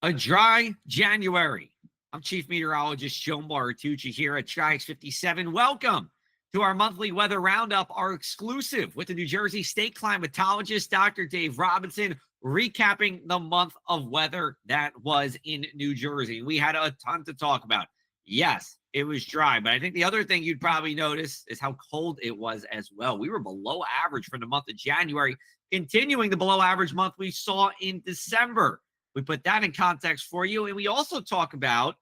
A dry January. I'm Chief Meteorologist Joe Martucci here at driest 57. Welcome to our monthly Weather Roundup, our exclusive with the New Jersey State Climatologist, Dr. Dave Robinson, recapping the month of weather that was in New Jersey. We had a ton to talk about. Yes, it was dry, but I think the other thing you'd probably notice is how cold it was as well. We were below average for the month of January, continuing the below average month we saw in December. We put that in context for you. And we also talk about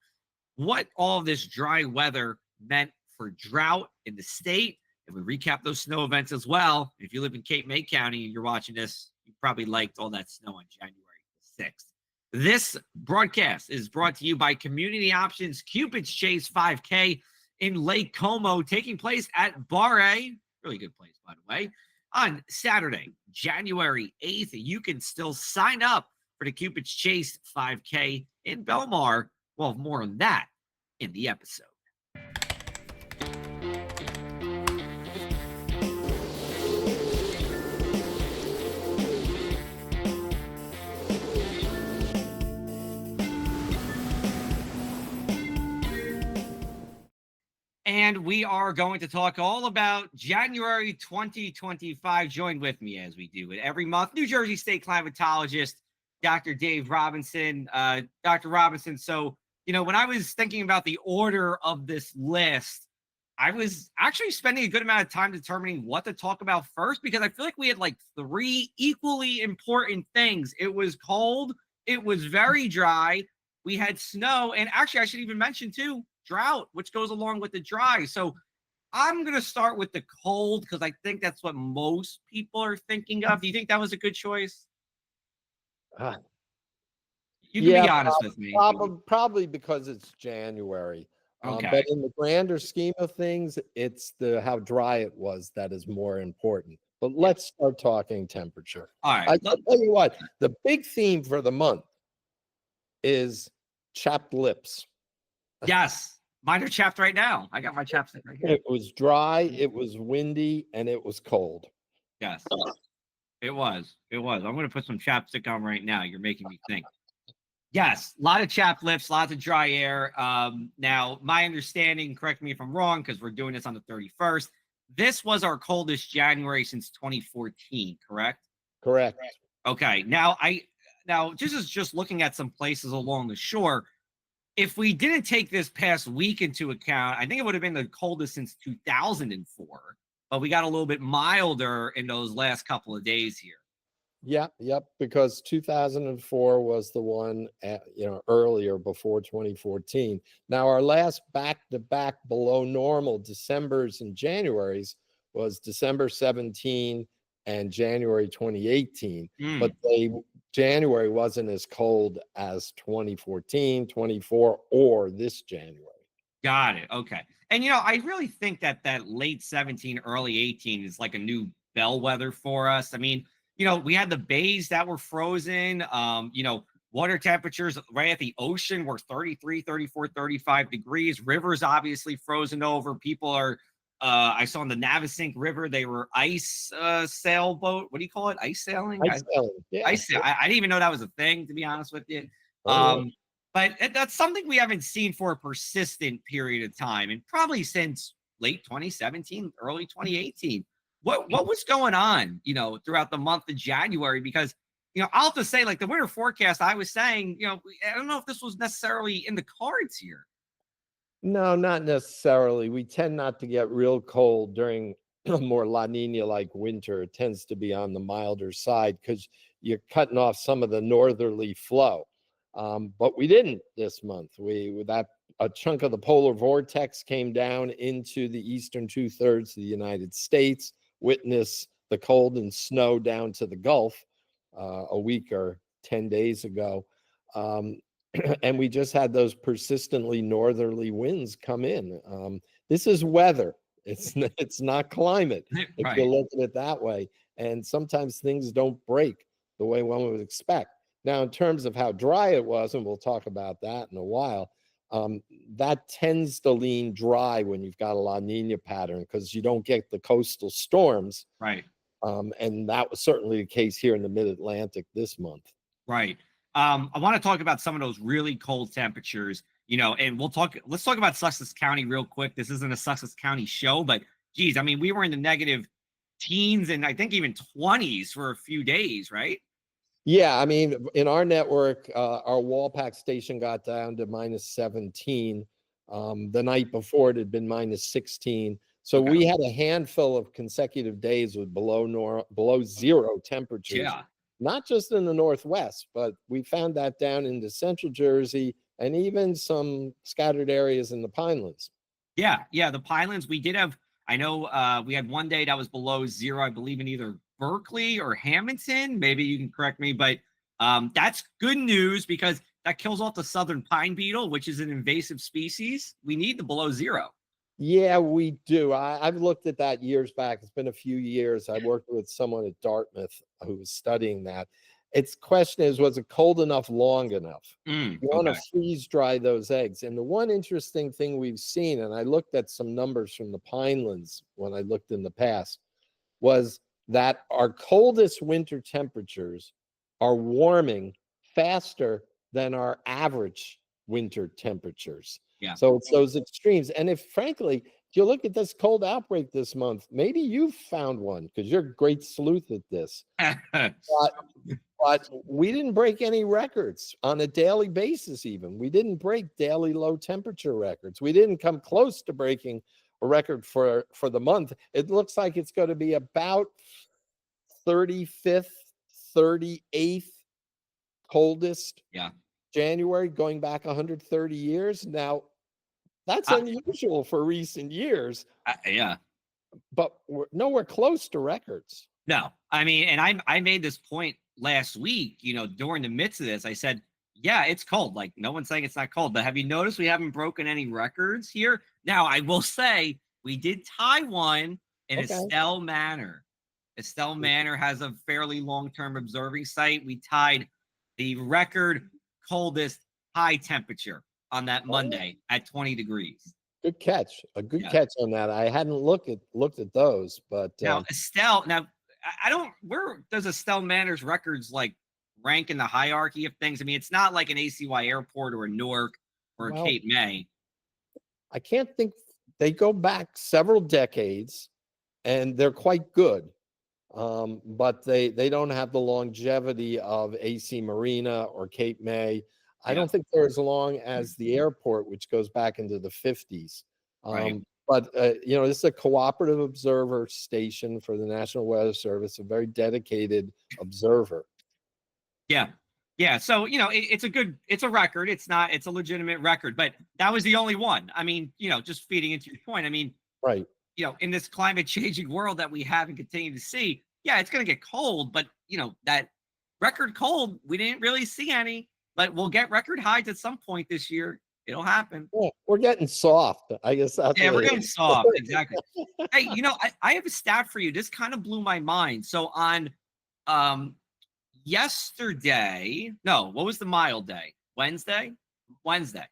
what all of this dry weather meant for drought in the state. And we recap those snow events as well. If you live in Cape May County and you're watching this, you probably liked all that snow on January 6th. This broadcast is brought to you by Community Options Cupid's Chase 5K in Lake Como, taking place at Bar A. Really good place, by the way. On Saturday, January 8th, you can still sign up for the Cupid's Chase 5K in Belmar. We'll have more on that in the episode. And we are going to talk all about January 2025. Join with me as we do it every month. New Jersey State Climatologist, Dr. Dave Robinson. Dr. Robinson, so, when I was thinking about the order of this list, I was actually spending a good amount of time determining what to talk about first, because I feel like we had like three equally important things. It was cold, it was very dry, we had snow, and actually I should even mention too, drought, which goes along with the dry. So I'm going to start with the cold because I think that's what most people are thinking of. Do you think that was a good choice? You can be honest with me. Probably because it's January. Okay. But in the grander scheme of things, it's how dry it was that is more important. But let's start talking temperature. All right. I'll tell you what, the big theme for the month is chapped lips. Yes. Mine are chapped right now. I got my chapstick right here. It was dry, it was windy, and it was cold. Yes. It was. I'm going to put some chapstick on right now. You're making me think. Yes, a lot of chapped lips, lots of dry air. Now, my understanding, correct me if I'm wrong, because we're doing this on the 31st. This was our coldest January since 2014, correct? Correct. Okay. Now just looking at some places along the shore, if we didn't take this past week into account, I think it would have been the coldest since 2004. But we got a little bit milder in those last couple of days here. Yep, because 2004 was the one earlier, before 2014. Now our last back-to-back below normal Decembers and Januaries was December 17 and January 2018. But January wasn't as cold as 2014, 24, or this January. Got it. Okay. And, I really think that late 17, early 18 is like a new bellwether for us. I mean, we had the bays that were frozen. Water temperatures right at the ocean were 33, 34, 35 degrees. Rivers obviously frozen over. People are, I saw in the Navesink River, they were ice sailboat. What do you call it? Ice sailing? Ice sailing. Yeah. I didn't even know that was a thing, to be honest with you. Yeah. But that's something we haven't seen for a persistent period of time, and probably since late 2017, early 2018. What was going on, throughout the month of January? Because, I'll have to say, like the winter forecast, I was saying, I don't know if this was necessarily in the cards here. No, not necessarily. We tend not to get real cold during a more La Nina-like winter. It tends to be on the milder side because you're cutting off some of the northerly flow. But we didn't this month. A chunk of the polar vortex came down into the eastern 2/3 of the United States. Witness the cold and snow down to the Gulf a week or 10 days ago. And we just had those persistently northerly winds come in. This is weather. It's not climate, if you look at it that way. And sometimes things don't break the way one would expect. Now, in terms of how dry it was, and we'll talk about that in a while, that tends to lean dry when you've got a La Nina pattern because you don't get the coastal storms. Right. And that was certainly the case here in the mid-Atlantic this month. Right. I want to talk about some of those really cold temperatures, and let's talk about Sussex County real quick. This isn't a Sussex County show, but geez, I mean, we were in the negative teens and I think even 20s for a few days, right? Yeah, I mean, in our network, our Wallpack station got down to -17. The night before it had been -16. So Okay. we had a handful of consecutive days with below zero temperatures, Yeah. not just in the Northwest, but we found that down into Central Jersey and even some scattered areas in the Pinelands. Yeah. Yeah. The Pinelands, we did have, I know we had one day that was below zero, I believe in either Berkeley or Hamilton. Maybe you can correct me, but that's good news because that kills off the southern pine beetle, which is an invasive species. We need the below zero. Yeah, we do. I've looked at that years back. It's been a few years. I worked with someone at Dartmouth who was studying that. Its question is, was it cold enough long enough? You want Okay. to freeze dry those eggs. And the one interesting thing we've seen, and I looked at some numbers from the Pinelands when I looked in the past, was that our coldest winter temperatures are warming faster than our average winter temperatures. Yeah. So it's those extremes. And if frankly, if you look at this cold outbreak this month, maybe you've found one because you're a great sleuth at this. But we didn't break any records on a daily basis, even. We didn't break daily low temperature records. We didn't come close to breaking a record for the month. It looks like it's going to be about 35th, 38th coldest Yeah. January going back 130 years. Now, that's Uh, unusual for recent years, yeah. but we're nowhere close to records. No, I mean, and I made this point last week, during the midst of this, I said, yeah, it's cold. Like, no one's saying it's not cold, but have you noticed we haven't broken any records here? Now, I will say we did tie one in Okay. Estelle Manor. Estelle Manor has a fairly long-term observing site. We tied the record coldest high temperature on that Monday at 20 degrees. Good catch. A good Yeah. catch on that. I hadn't looked at those, but Now, Estelle, I don't, where does Estelle Manor's records like rank in the hierarchy of things? I mean, it's not like an ACY airport or a Newark or a well, Cape May. I can't think. They go back several decades, and they're quite good. But they don't have the longevity of AC Marina or Cape May. I Yeah. don't think they're as long as the airport, which goes back into the 50s. Right. But this is a cooperative observer station for the National Weather Service, a very dedicated observer. Yeah. Yeah. So, it's a record. It's a legitimate record, but that was the only one. I mean, just feeding into your point. I mean, Right. in this climate changing world that we have and continue to see, yeah, it's going to get cold, but that record cold, we didn't really see any, but we'll get record highs at some point this year. It'll happen. Yeah, we're getting soft. I guess that's Yeah, what we're it getting is. soft. Exactly. Hey, I have a stat for you. This kind of blew my mind. So on um yesterday, no, what was the mild day? Wednesday? Wednesday.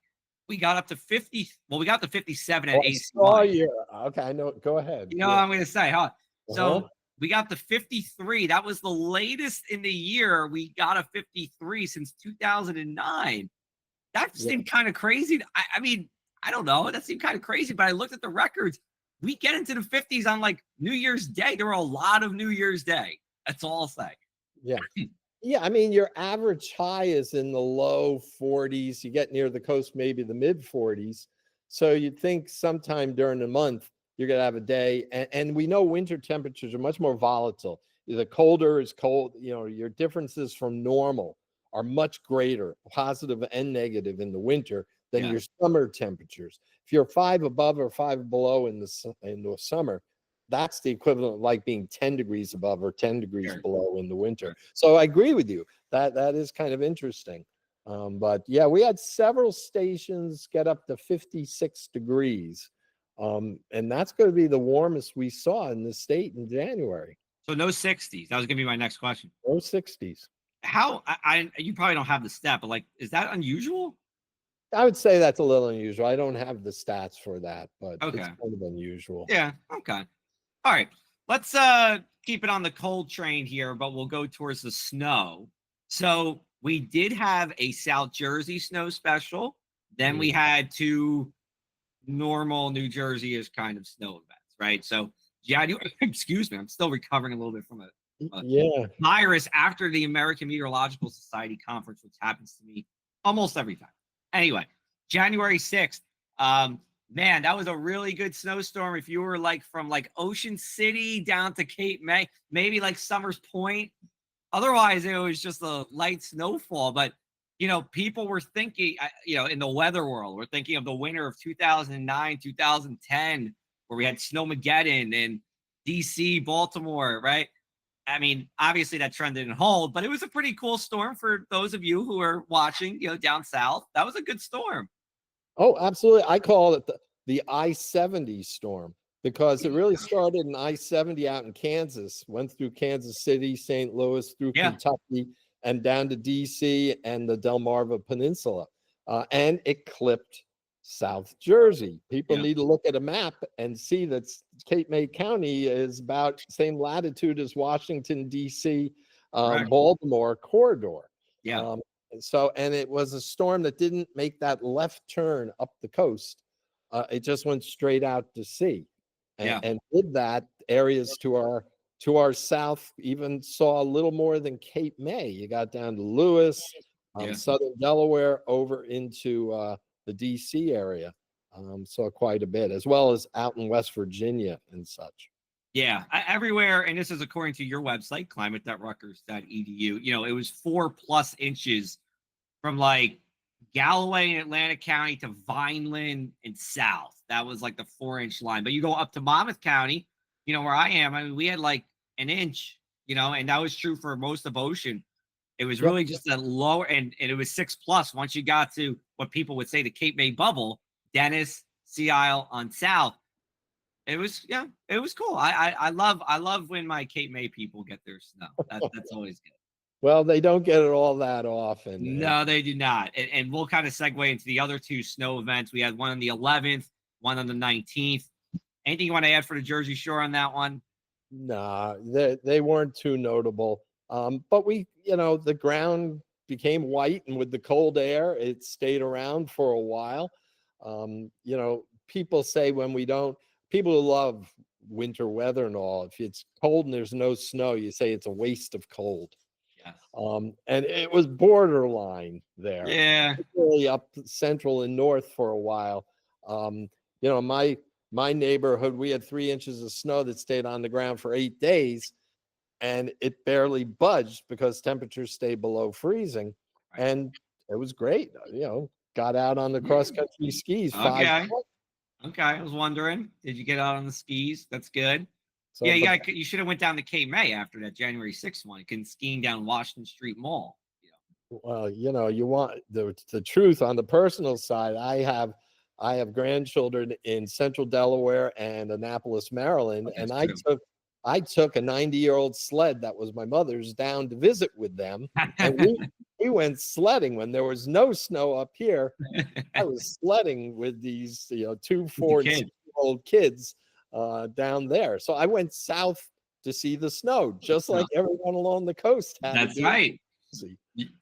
We got up to 50. Well, we got to 57 at Oh, I saw ACY. you. Okay, I know. Go ahead. You know Yeah. what I'm going to say, huh? Uh-huh. So we got to 53. That was the latest in the year we got a 53 since 2009. That Yeah. seemed kind of crazy. I mean, I don't know. That seemed kind of crazy, but I looked at the records. We get into the 50s on like New Year's Day. There were a lot of New Year's Day. That's all I'll say. Yeah. Yeah, I mean, your average high is in the low 40s. You get near the coast, maybe the mid 40s. So you'd think sometime during the month, you're going to have a day. And we know winter temperatures are much more volatile. The colder is cold, your differences from normal are much greater, positive and negative in the winter than Yeah. your summer temperatures. If you're 5 above or 5 below in the summer, that's the equivalent of like being 10 degrees above or 10 degrees Sure. below in the winter. Sure. So I agree with you. That is kind of interesting. But yeah, we had several stations get up to 56 degrees. And that's going to be the warmest we saw in the state in January. So no 60s. That was going to be my next question. No 60s. How you probably don't have the stat, but like, is that unusual? I would say that's a little unusual. I don't have the stats for that, but Okay. it's kind of unusual. Yeah. Okay. All right. Let's keep it on the cold train here, but we'll go towards the snow. So we did have a South Jersey snow special. Then we Mm. had two normal New Jersey-ish kind of snow events, right? So January, excuse me, I'm still recovering a little bit from a Yeah. virus after the American Meteorological Society conference, which happens to me almost every time. Anyway, January 6th. Man, that was a really good snowstorm. If you were like from like Ocean City down to Cape May, maybe like Summers Point. Otherwise, it was just a light snowfall. But people were thinking, in the weather world, we're thinking of the winter of 2009, 2010, where we had Snowmageddon in DC, Baltimore, right? I mean, obviously that trend didn't hold, but it was a pretty cool storm for those of you who are watching, down south. That was a good storm. Oh, absolutely. I call it the I-70 storm because it really started in I-70 out in Kansas, went through Kansas City, St. Louis, through Yeah. Kentucky, and down to DC and the Delmarva Peninsula. And it clipped South Jersey. People Yeah. need to look at a map and see that Cape May County is about same latitude as Washington, DC, Correct. Baltimore corridor. Yeah. And it was a storm that didn't make that left turn up the coast. It just went straight out to sea, Yeah. and with that, areas to our south even saw a little more than Cape May. You got down to Lewis, Yeah. southern Delaware, over into the DC area. Saw quite a bit, as well as out in West Virginia and such. Yeah, everywhere, and this is according to your website, climate.rutgers.edu. It was 4+ inches from like Galloway and Atlantic County to Vineland and south. That was like the 4-inch line. But you go up to Monmouth County, where I am. I mean, we had like an inch, and that was true for most of Ocean. It was Yep. really just a lower, and it was 6+. Once you got to what people would say the Cape May bubble, Dennis, Sea Isle on south. It was cool. I love when my Cape May people get their snow. That's always good. Well, they don't get it all that often. No, they do not. And we'll kind of segue into the other two snow events. We had one on the 11th, one on the 19th. Anything you want to add for the Jersey Shore on that one? Nah, they weren't too notable. But the ground became white, and with the cold air, it stayed around for a while. People say people who love winter weather and all, if it's cold and there's no snow, you say it's a waste of cold. Yes. And it was borderline there. Yeah. Really up central and north for a while. My neighborhood, we had 3 inches of snow that stayed on the ground for 8 days, and it barely budged because temperatures stayed below freezing. Right. And it was great. Got out on the cross-country skis. Okay. Okay. I was wondering, did you get out on the skis? That's good. So, Yeah, you should have went down to Cape May after that January 6th one. You skiing down Washington Street Mall. Well, you want the truth on the personal side. I have grandchildren in Central Delaware and Annapolis, Maryland, and I took a 90-year-old sled that was my mother's down to visit with them, and we went sledding when there was no snow up here. I was sledding with these 2, 4, and 6-year-old kids down there. So I went south to see the snow, just like everyone along the coast had. That's right.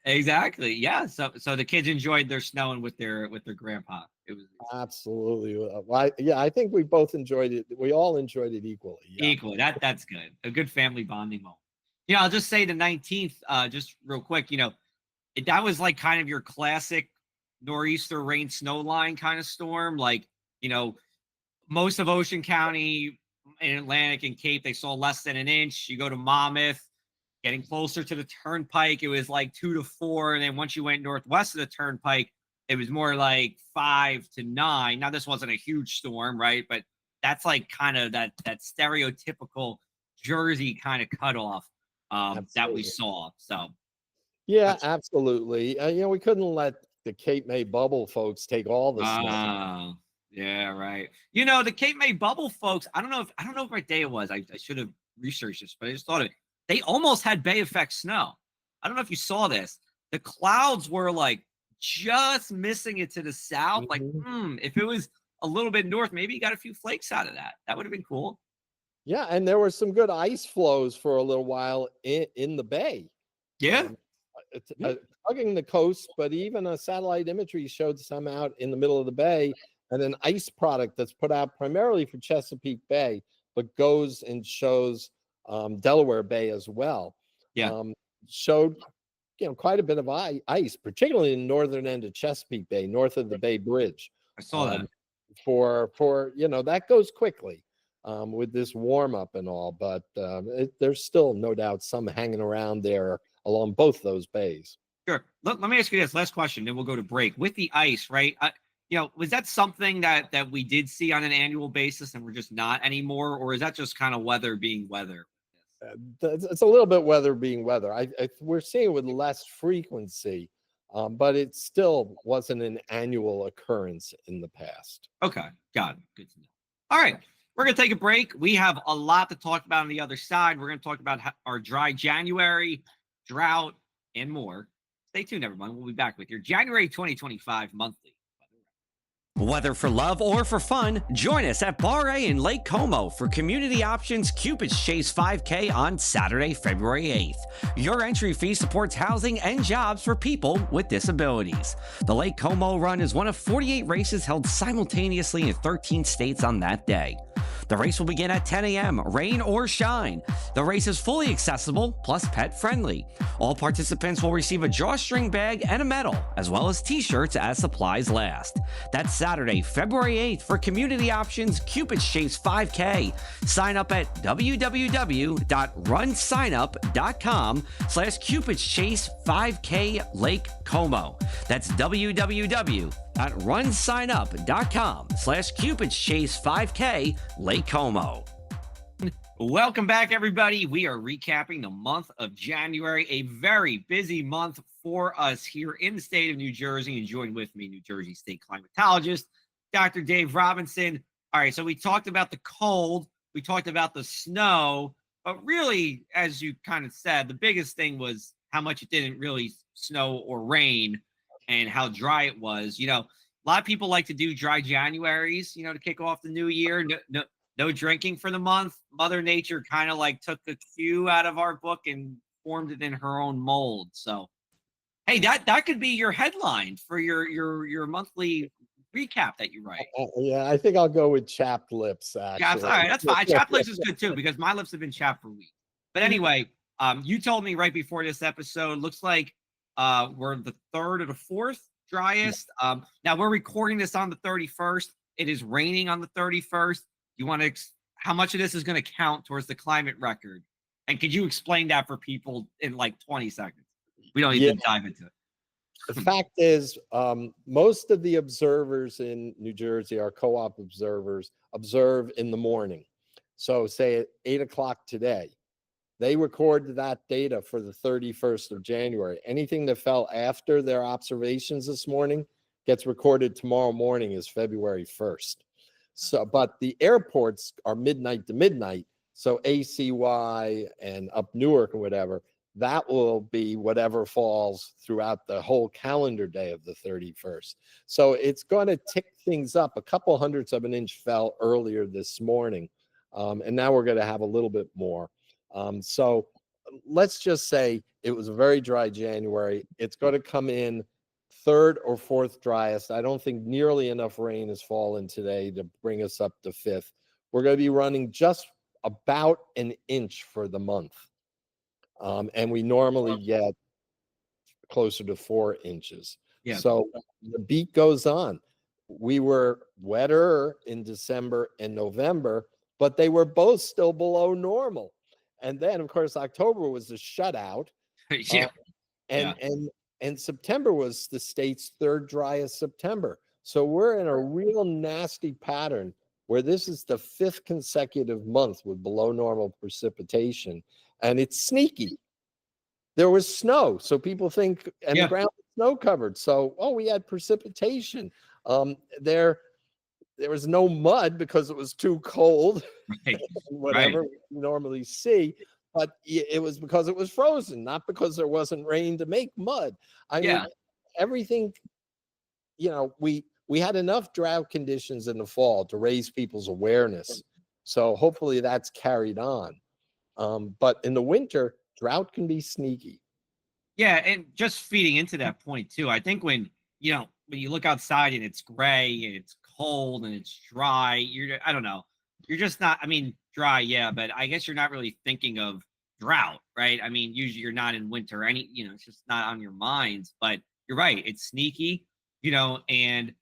Exactly. Yeah. So the kids enjoyed their snowing with their grandpa. It was absolutely. I think we both enjoyed it. We all enjoyed it equally. Yeah. Equally. That's good. A good family bonding moment. I'll just say the 19th, just real quick. That was like kind of your classic nor'easter rain snow line kind of storm. Like most of Ocean County and Atlantic and Cape, they saw less than an inch. You go to Monmouth, getting closer to the turnpike, it was like 2 to 4. And then once you went northwest of the turnpike, it was more like 5 to 9. Now, this wasn't a huge storm, right? But that's like kind of that stereotypical Jersey kind of cutoff that we saw. So, yeah, absolutely. We couldn't let the Cape May bubble folks take all the snow. Yeah, right. The Cape May bubble folks, I don't know what day it was. I should have researched this, but I just thought of it. They almost had Bay effect snow. I don't know if you saw this. The clouds were like just missing it to the south. Like, if it was a little bit north, maybe you got a few flakes out of that. That would have been cool. Yeah, and there were some good ice flows for a little while in the bay. Yeah. hugging the coast, but even a satellite imagery showed some out in the middle of the bay, and an ice product that's put out primarily for Chesapeake Bay, but goes and shows Delaware Bay as well. Yeah. Showed quite a bit of ice, particularly in the northern end of Chesapeake Bay, north of the Bay Bridge. I saw that. For that goes quickly with this warm up and all, but there's still no doubt some hanging around there along both those bays. Sure. Let me ask you this last question, then we'll go to break. With the ice, right? Was that something that we did see on an annual basis and we're just not anymore, or is that just kind of weather being weather? It's a little bit weather being weather. We're seeing it with less frequency, but it still wasn't an annual occurrence in the past. Okay, got it. Good to know. All right, we're going to take a break. We have a lot to talk about on the other side. We're going to talk about our dry January, drought, and more. Stay tuned, everyone. We'll be back with your January 2025 monthly. Whether for love or for fun, join us at Bar A in Lake Como for Community Options Cupid's Chase 5K on Saturday, February 8th. Your entry fee supports housing and jobs for people with disabilities. The Lake Como Run is one of 48 races held simultaneously in 13 states on that day. The race will begin at 10 a.m., rain or shine. The race is fully accessible, plus pet-friendly. All participants will receive a drawstring bag and a medal, as well as t-shirts as supplies last. That's Saturday, February 8th for Community Options Cupid's Chase 5K. Sign up at www.runsignup.com/Cupid's Chase 5K Lake Como. That's www.runsignup.com/Cupid's Chase 5K Lake Como. Welcome back, everybody. We are recapping the month of January, a very busy month for us here in the state of New Jersey. And joined with me, New Jersey State Climatologist, Dr. Dave Robinson. All right, so we talked about the cold, we talked about the snow, but really, as you kind of said, the biggest thing was how much it didn't really snow or rain and how dry it was. A lot of people like to do dry Januaries, to kick off the new year. No drinking for the month. Mother Nature kind of like took the cue out of our book and formed it in her own mold. So, hey, that could be your headline for your monthly recap that you write. Yeah, I think I'll go with chapped lips. Actually, Yeah, all right, that's fine. Chapped lips is good too because my lips have been chapped for weeks. But anyway, you told me right before this episode. Looks like we're the third or the fourth driest. Now we're recording this on the 31st. It is raining on the 31st. You want to, how much of this is going to count towards the climate record? And could you explain that for people in like 20 seconds? We don't need to dive into it. The fact is, most of the observers in New Jersey, our co-op observers, observe in the morning. So say at 8 o'clock today, they record that data for the 31st of January. Anything that fell after their observations this morning gets recorded tomorrow morning as February 1st. So, but the airports are midnight to midnight. So ACY and up Newark or whatever, that will be whatever falls throughout the whole calendar day of the 31st. So it's going to tick things up. A couple hundredths of an inch fell earlier this morning. And now we're going to have a little bit more. So let's just say it was a very dry January. It's going to come in third or fourth driest. I don't think nearly enough rain has fallen today to bring us up to fifth. We're going to be running just about an inch for the month. And we normally get closer to 4 inches. Yeah. So the beat goes on. We were wetter in December and November, but they were both still below normal. And then, of course, October was a shutout. Yeah. And September was the state's third driest September. So we're in a real nasty pattern where this is the 5th consecutive month with below normal precipitation. And it's sneaky. There was snow. So people think, and the ground was snow covered. So, we had precipitation. There was no mud because it was too cold, Right. whatever we normally see. But it was because it was frozen, not because there wasn't rain to make mud. I mean, everything, we had enough drought conditions in the fall to raise people's awareness. So hopefully that's carried on. But in the winter, drought can be sneaky. Yeah, and just feeding into that point too. I think when you look outside and it's gray and it's cold and it's dry, I don't know. You're just not, I mean, dry, yeah, but I guess you're not really thinking of drought, right? I mean, usually you're not in winter, it's just not on your minds. But you're right, it's sneaky, and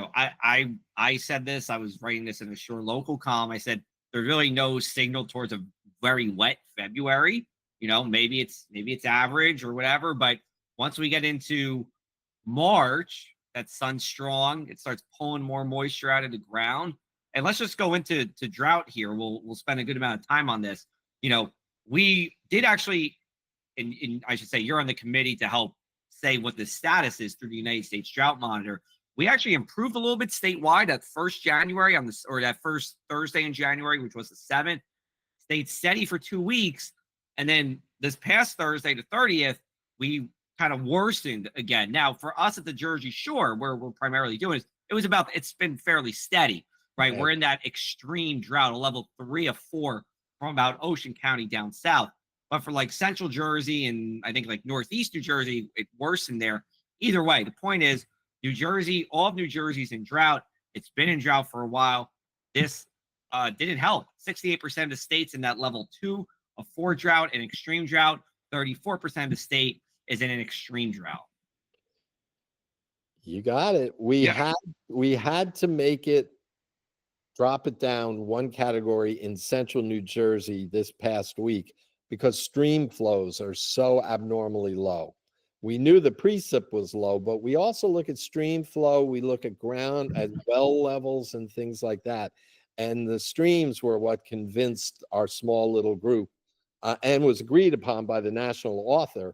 I said this, I was writing this in a short local column. I said there's really no signal towards a very wet February. Maybe it's average or whatever, but once we get into March, that sun's strong, it starts pulling more moisture out of the ground. And let's just go into drought here. We'll spend a good amount of time on this. We did actually, and I should say you're on the committee to help say what the status is through the United States Drought Monitor. We actually improved a little bit statewide that first January or that first Thursday in January, which was the 7th, stayed steady for 2 weeks. And then this past Thursday, the 30th, we kind of worsened again. Now, for us at the Jersey Shore, where we're primarily doing it, it's been fairly steady, right? Right. We're in that extreme drought, a level 3 of 4 from about Ocean County down south. But for like central Jersey and I think like northeast New Jersey, it worsened there. Either way, the point is New Jersey, all of New Jersey's in drought. It's been in drought for a while. This didn't help. 68% of the states in that level 2 of 4 drought and extreme drought. 34% of the state is in an extreme drought. You got it. We had to make it drop it down one category in central New Jersey this past week because stream flows are so abnormally low. We knew the precip was low, but we also look at stream flow. We look at ground, at well levels and things like that. And the streams were what convinced our small little group and was agreed upon by the national author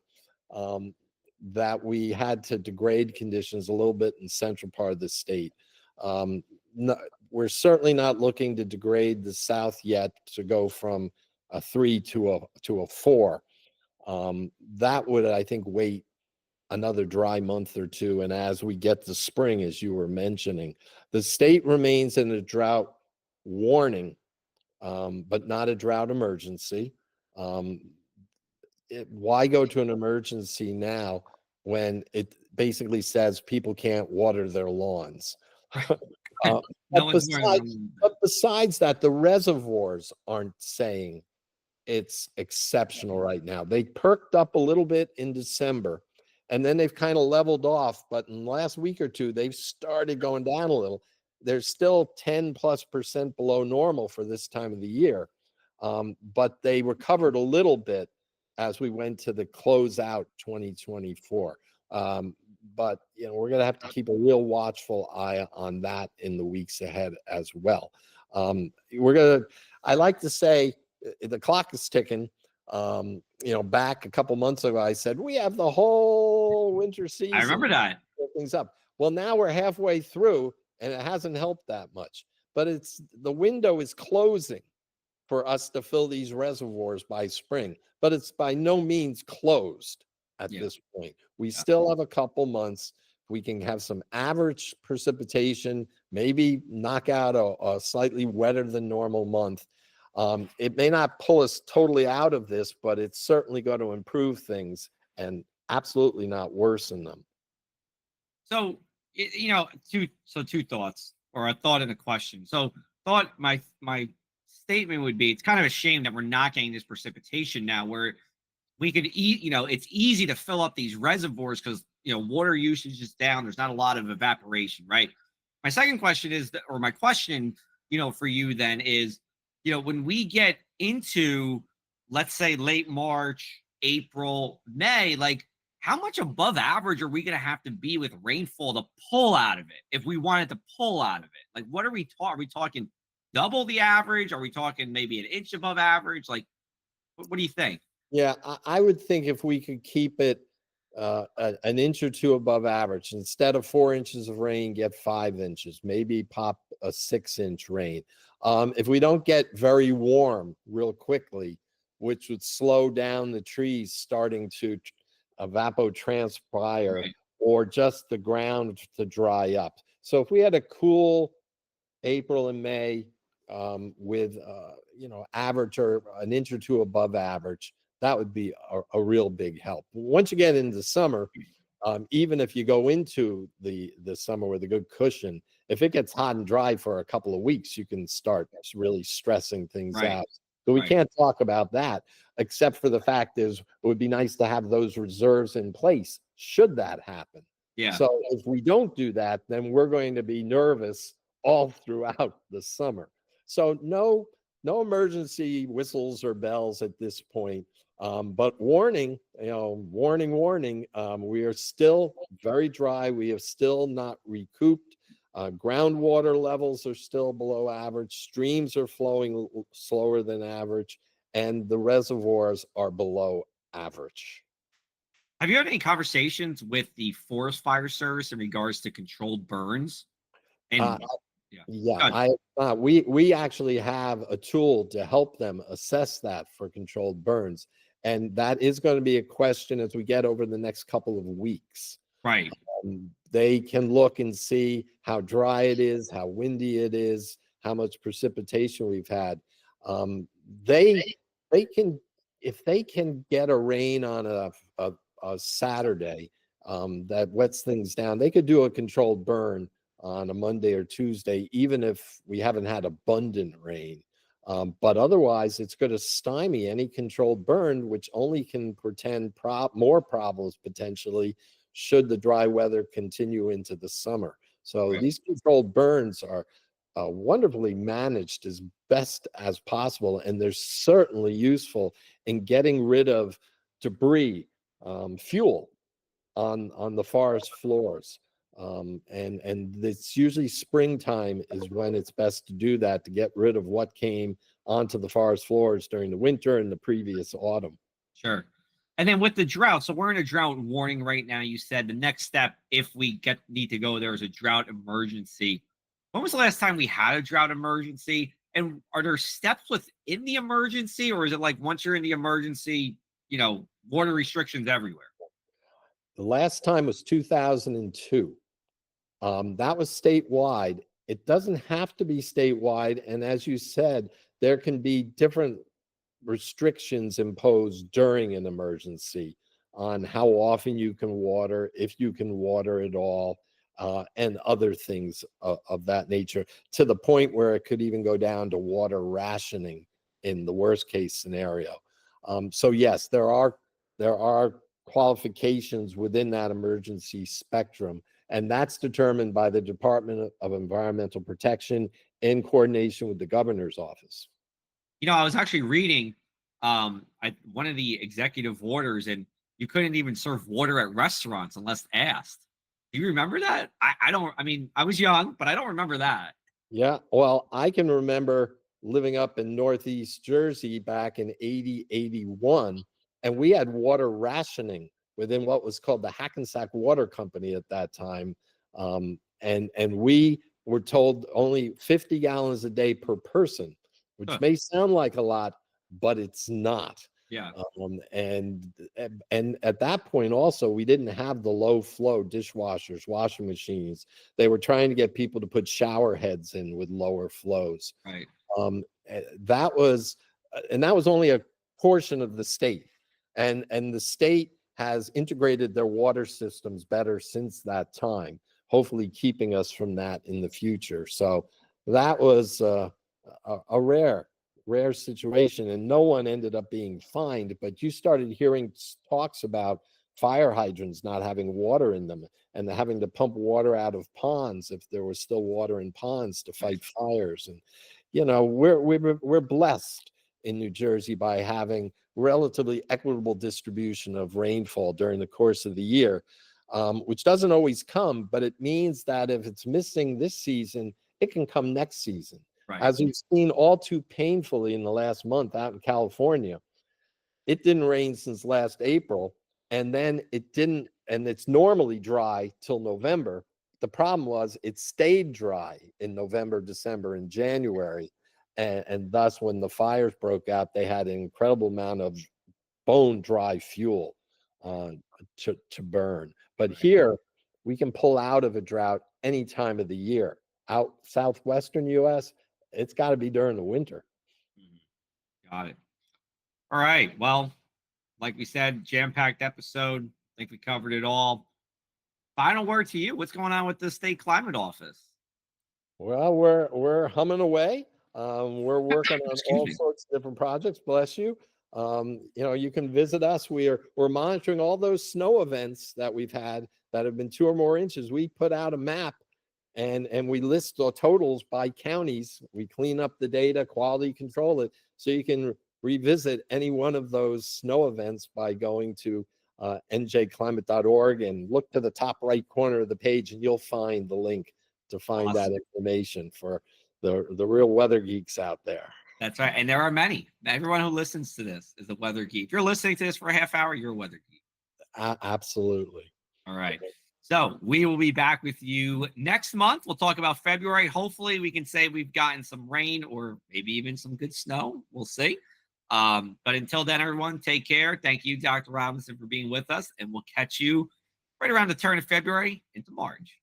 that we had to degrade conditions a little bit in the central part of the state. We're certainly not looking to degrade the South yet to go from a 3 to a 4. That would, I think, wait another dry month or two. And as we get to spring, as you were mentioning, the state remains in a drought warning, but not a drought emergency. Why go to an emergency now when it basically says people can't water their lawns? But besides that, the reservoirs aren't saying it's exceptional right now. They perked up a little bit in December, and then they've kind of leveled off. But in the last week or two, they've started going down a little. They're still 10+% below normal for this time of the year, but they recovered a little bit as we went to the closeout 2024. But we're going to have to keep a real watchful eye on that in the weeks ahead as well. I like to say the clock is ticking. Back a couple months ago, I said we have the whole winter season. I remember that. Things up. Well, now we're halfway through, and it hasn't helped that much. But the window is closing for us to fill these reservoirs by spring, but it's by no means closed at this point. We still have a couple months. We can have some average precipitation, maybe knock out a slightly wetter than normal month. It may not pull us totally out of this, but it's certainly going to improve things and absolutely not worsen them. So, two thoughts, or a thought and a question. So my statement would be, it's kind of a shame that we're not getting this precipitation now where we could it's easy to fill up these reservoirs because, water usage is down. There's not a lot of evaporation, right? My second question is, my question, for you then is, when we get into, let's say, late March, April, May, like how much above average are we going to have to be with rainfall to pull out of it if we wanted to pull out of it? Like, what are we talking? Are we talking double the average? Are we talking maybe an inch above average? Like, what do you think? Yeah, I would think if we could keep it an inch or two above average, instead of 4 inches of rain, get 5 inches, maybe pop a 6-inch rain. If we don't get very warm real quickly, which would slow down the trees starting to evapotranspire, right, or just the ground to dry up. So if we had a cool April and May with average or an inch or two above average, that would be a real big help. Once you get into summer, even if you go into the summer with a good cushion, if it gets hot and dry for a couple of weeks, you can start really stressing things Right. out. So we Right. can't talk about that, except for the fact is it would be nice to have those reserves in place should that happen. Yeah. So if we don't do that, then we're going to be nervous all throughout the summer. So no emergency whistles or bells at this point. But warning, warning, we are still very dry. We have still not recouped. Groundwater levels are still below average. Streams are flowing slower than average, and the reservoirs are below average. Have you had any conversations with the Forest Fire Service in regards to controlled burns? Uh, And yeah, Yeah, we actually have a tool to help them assess that for controlled burns, and that is going to be a question as we get over the next couple of weeks. right. They can look and see how dry it is, how windy it is, how much precipitation we've had. Um, they they can if they can get a rain on a Saturday that wets things down. They could do a controlled burn on a Monday or Tuesday, even if we haven't had abundant rain. But otherwise, it's going to stymie any controlled burn, which only can portend more problems potentially should the dry weather continue into the summer. So Right. these controlled burns are wonderfully managed as best as possible, and they're certainly useful in getting rid of debris, fuel on the forest floors. And it's usually springtime is when it's best to do that to get rid of what came onto the forest floors during the winter and the previous autumn. Sure. And then with the drought, so we're in a drought warning right now. You said the next step, if we need to go there, is a drought emergency. When was the last time we had a drought emergency? And are there steps within the emergency, or is it like once you're in the emergency, water restrictions everywhere? The last time was 2002. That was statewide. It doesn't have to be statewide. And as you said, there can be different restrictions imposed during an emergency on how often you can water, if you can water at all, and other things of that nature, to the point where it could even go down to water rationing in the worst case scenario. So yes, there are qualifications within that emergency spectrum, and that's determined by the Department of Environmental Protection in coordination with the governor's office. I was actually reading one of the executive orders, and you couldn't even serve water at restaurants unless asked. Do you remember that? I don't. I mean, I was young, but I don't remember that. Yeah, well, I can remember living up in Northeast Jersey back in 80, 81, and we had water rationing within what was called the Hackensack Water Company at that time. And we were told only 50 gallons a day per person, which Huh. may sound like a lot, but it's not. Yeah. And at that point also, we didn't have the low flow dishwashers, washing machines. They were trying to get people to put shower heads in with lower flows. Right. That was only a portion of the state, and the state has integrated their water systems better since that time, hopefully keeping us from that in the future. So that was a rare situation, and no one ended up being fined, but you started hearing talks about fire hydrants not having water in them and having to pump water out of ponds if there was still water in ponds to fight fires. And we're blessed in New Jersey by having relatively equitable distribution of rainfall during the course of the year, which doesn't always come, but it means that if it's missing this season, it can come next season. Right. As we've seen all too painfully in the last month out in California, it didn't rain since last April, and then it didn't, and it's normally dry till November. The problem was it stayed dry in November, December, and January. And thus, when the fires broke out, they had an incredible amount of bone dry fuel to burn. But here, we can pull out of a drought any time of the year. Out southwestern US, it's got to be during the winter. Got it. All right. Well, Like we said, jam-packed episode. I think we covered it all. Final word to you. What's going on with the state climate office? Well, we're humming away. We're working on Excuse all me. sorts of different projects. Bless you. You can visit us. We're monitoring all those snow events that we've had that have been 2 or more inches. We put out a map and we list the totals by counties. We clean up the data, quality control it, so you can revisit any one of those snow events by going to njclimate.org and look to the top right corner of the page, and you'll find the link to find that Awesome. information for the real weather geeks out there. That's right. And there are many. Everyone who listens to this is a weather geek. If you're listening to this for a half hour, you're a weather geek. Absolutely. All right. So we will be back with you next month. We'll talk about February. Hopefully, we can say we've gotten some rain or maybe even some good snow. We'll see. But until then, everyone, take care. Thank you, Dr. Robinson, for being with us. And we'll catch you right around the turn of February into March.